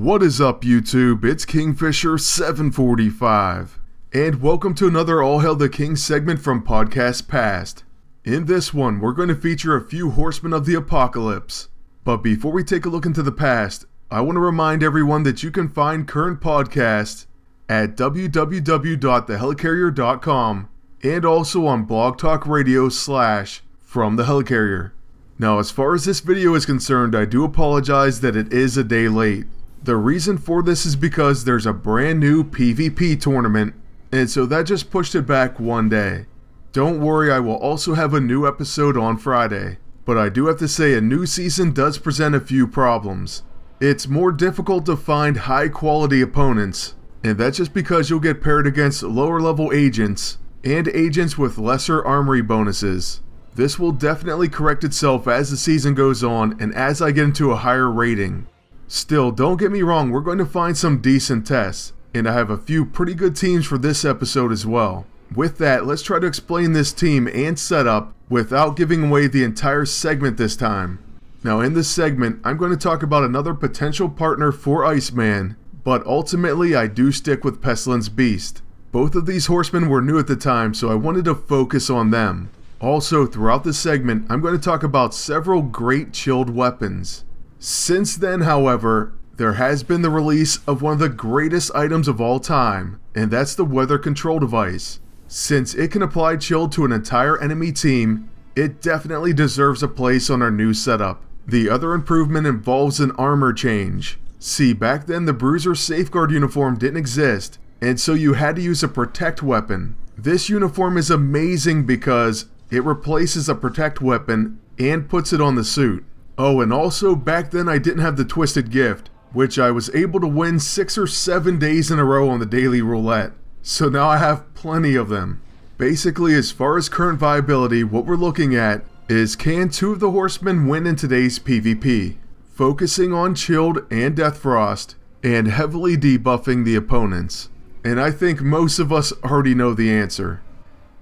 What is up, YouTube? It's Kingfisher745, and welcome to another All Hail the King segment from Podcast Past. In this one, we're going to feature a few Horsemen of the Apocalypse. But before we take a look into the past, I want to remind everyone that you can find current podcasts at www.thehelicarrier.com and also on Blog Talk Radio / From the Helicarrier. Now, as far as this video is concerned, I do apologize that it is a day late. The reason for this is because there's a brand new PvP tournament, and so that just pushed it back one day. Don't worry, I will also have a new episode on Friday, but I do have to say a new season does present a few problems. It's more difficult to find high quality opponents, and that's just because you'll get paired against lower level agents and agents with lesser armory bonuses. This will definitely correct itself as the season goes on and as I get into a higher rating. Still, don't get me wrong, we're going to find some decent tests, and I have a few pretty good teams for this episode as well. With that, let's try to explain this team and setup without giving away the entire segment this time. Now, in this segment, I'm going to talk about another potential partner for Iceman, but ultimately I do stick with Pestilence Beast. Both of these horsemen were new at the time, so I wanted to focus on them. Also, throughout this segment, I'm going to talk about several great chilled weapons. Since then, however, there has been the release of one of the greatest items of all time, and that's the weather control device. Since it can apply chill to an entire enemy team, it definitely deserves a place on our new setup. The other improvement involves an armor change. See, back then the Bruiser Safeguard uniform didn't exist, and so you had to use a protect weapon. This uniform is amazing because it replaces a protect weapon and puts it on the suit. Oh, and also back then I didn't have the Twisted Gift, which I was able to win 6 or 7 days in a row on the daily roulette. So now I have plenty of them. Basically, as far as current viability, what we're looking at is can 2 of the horsemen win in today's PvP, focusing on chilled and death frost, and heavily debuffing the opponents. And I think most of us already know the answer.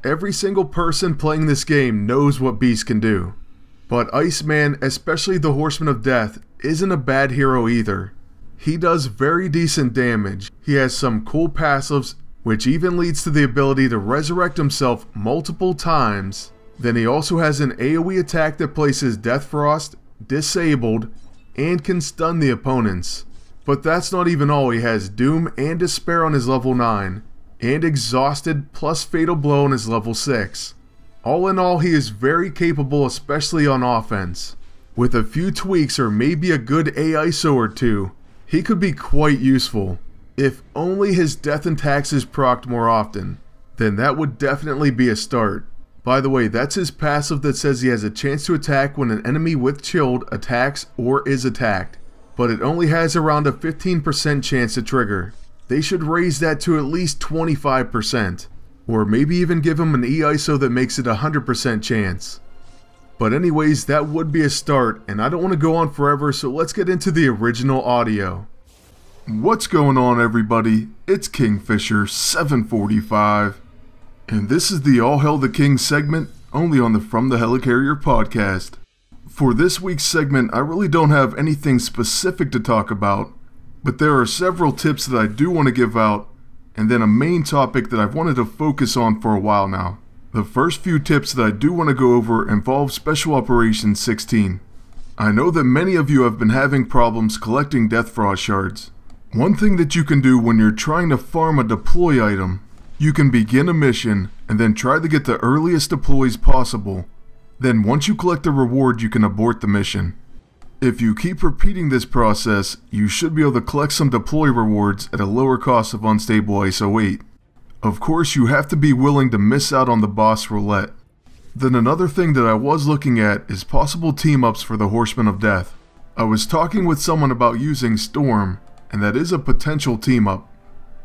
Every single person playing this game knows what Beast can do. But Iceman, especially the Horseman of Death, isn't a bad hero either. He does very decent damage. He has some cool passives, which even leads to the ability to resurrect himself multiple times. Then he also has an AoE attack that places Death Frost, disabled, and can stun the opponents. But that's not even all. He has Doom and Despair on his level 9, and Exhausted plus Fatal Blow on his level 6. All in all, he is very capable, especially on offense. With a few tweaks or maybe a good AISO or 2, he could be quite useful. If only his death and taxes procced more often, then that would definitely be a start. By the way, that's his passive that says he has a chance to attack when an enemy with chilled attacks or is attacked, but it only has around a 15% chance to trigger. They should raise that to at least 25. Or maybe even give him an EISO that makes it a 100% chance. But anyways, that would be a start, and I don't want to go on forever, so let's get into the original audio. What's going on, everybody? It's Kingfisher745, and this is the All Hail the King segment, only on the From the Helicarrier podcast. For this week's segment, I really don't have anything specific to talk about, but there are several tips that I do want to give out, and then a main topic that I've wanted to focus on for a while now. The first few tips that I do want to go over involve Special Operations 16. I know that many of you have been having problems collecting Death Frost shards. One thing that you can do when you're trying to farm a deploy item, you can begin a mission and then try to get the earliest deploys possible. Then once you collect the reward, you can abort the mission. If you keep repeating this process, you should be able to collect some deploy rewards at a lower cost of unstable ISO 8. Of course, you have to be willing to miss out on the boss roulette. Then another thing that I was looking at is possible team-ups for the Horseman of Death. I was talking with someone about using Storm, and that is a potential team-up.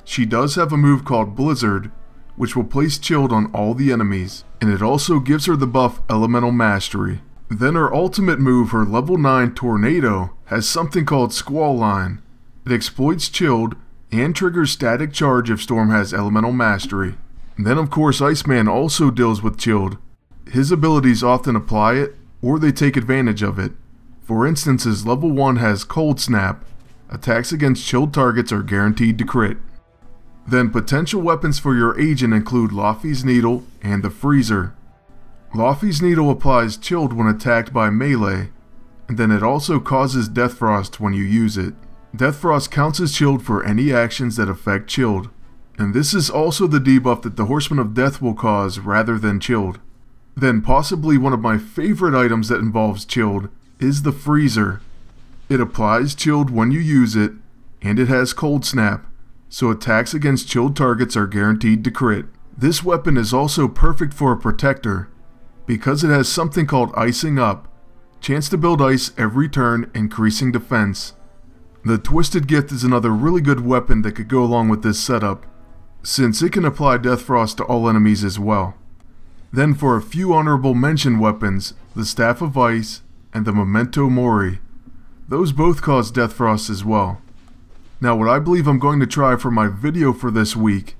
She does have a move called Blizzard, which will place chilled on all the enemies, and it also gives her the buff Elemental Mastery. Then her ultimate move, her level 9 Tornado, has something called Squall Line. It exploits chilled and triggers static charge if Storm has Elemental Mastery. And then of course Iceman also deals with chilled. His abilities often apply it, or they take advantage of it. For instance, his level 1 has Cold Snap, Attacks against chilled targets are guaranteed to crit. Then potential weapons for your agent include Laffy's Needle and the Freezer. Laffy's Needle applies chilled when attacked by melee, and then it also causes Death Frost when you use it. Death Frost counts as chilled for any actions that affect chilled, and this is also the debuff that the Horseman of Death will cause rather than chilled. Then possibly one of my favorite items that involves chilled is the Freezer. It applies chilled when you use it, and it has Cold Snap, so attacks against chilled targets are guaranteed to crit. This weapon is also perfect for a protector, because it has something called Icing Up, chance to build ice every turn, increasing defense. The Twisted Gift is another really good weapon that could go along with this setup, since it can apply Death Frost to all enemies as well. Then for a few honorable mention weapons, the Staff of Ice and the Memento Mori. Those both cause Death Frost as well. Now what I believe I'm going to try for my video for this week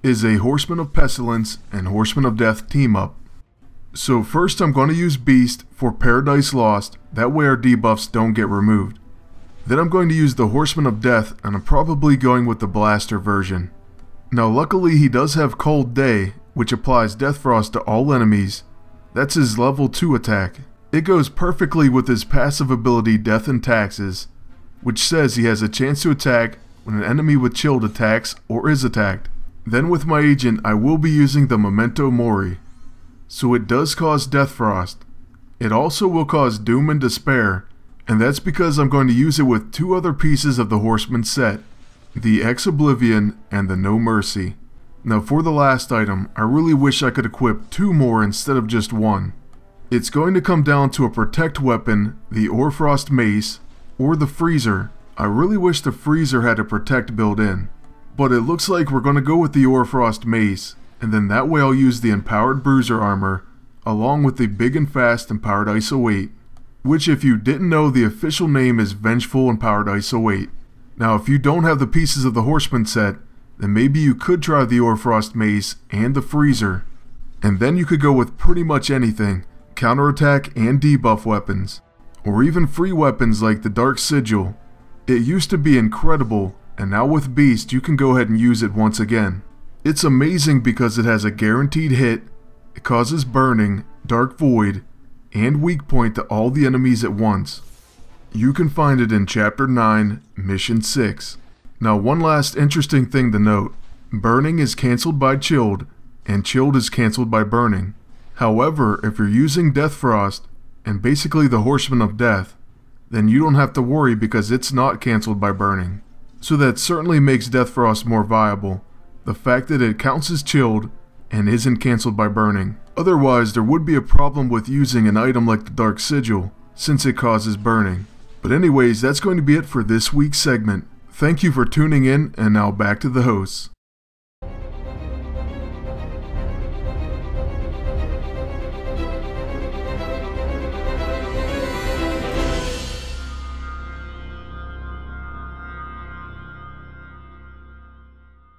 is a Horseman of Pestilence and Horseman of Death team up. So first I'm going to use Beast for Paradise Lost, that way our debuffs don't get removed. Then I'm going to use the Horseman of Death, and I'm probably going with the Blaster version. Now luckily he does have Cold Day, which applies Death Frost to all enemies. That's his level 2 attack. It goes perfectly with his passive ability Death and Taxes, which says he has a chance to attack when an enemy with chilled attacks or is attacked. Then with my agent I will be using the Memento Mori. So it does cause Death Frost. It also will cause Doom and Despair, and that's because I'm going to use it with two other pieces of the Horseman set, the Ex-Oblivion and the No Mercy. Now for the last item, I really wish I could equip two more instead of just one. It's going to come down to a protect weapon, the Orfrost Mace, or the Freezer. I really wish the Freezer had a protect built in, but it looks like we're going to go with the Orfrost Mace, and then that way I'll use the Empowered Bruiser Armor, along with the Big and Fast Empowered ISO 8, which if you didn't know, the official name is Vengeful Empowered ISO 8. Now if you don't have the pieces of the Horseman set, then maybe you could try the Orfrost Mace and the Freezer, and then you could go with pretty much anything, counterattack and debuff weapons, or even free weapons like the Dark Sigil. It used to be incredible, and now with Beast you can go ahead and use it once again. It's amazing because it has a guaranteed hit, it causes burning, Dark Void, and weak point to all the enemies at once. You can find it in Chapter 9, Mission 6. Now one last interesting thing to note, burning is cancelled by chilled, and chilled is cancelled by burning. However, if you're using Death Frost, and basically the Horseman of Death, then you don't have to worry because it's not cancelled by burning. So that certainly makes Death Frost more viable, the fact that it counts as chilled and isn't cancelled by burning. Otherwise there would be a problem with using an item like the Dark Sigil, since it causes burning. But anyways, that's going to be it for this week's segment. Thank you for tuning in, and now back to the hosts.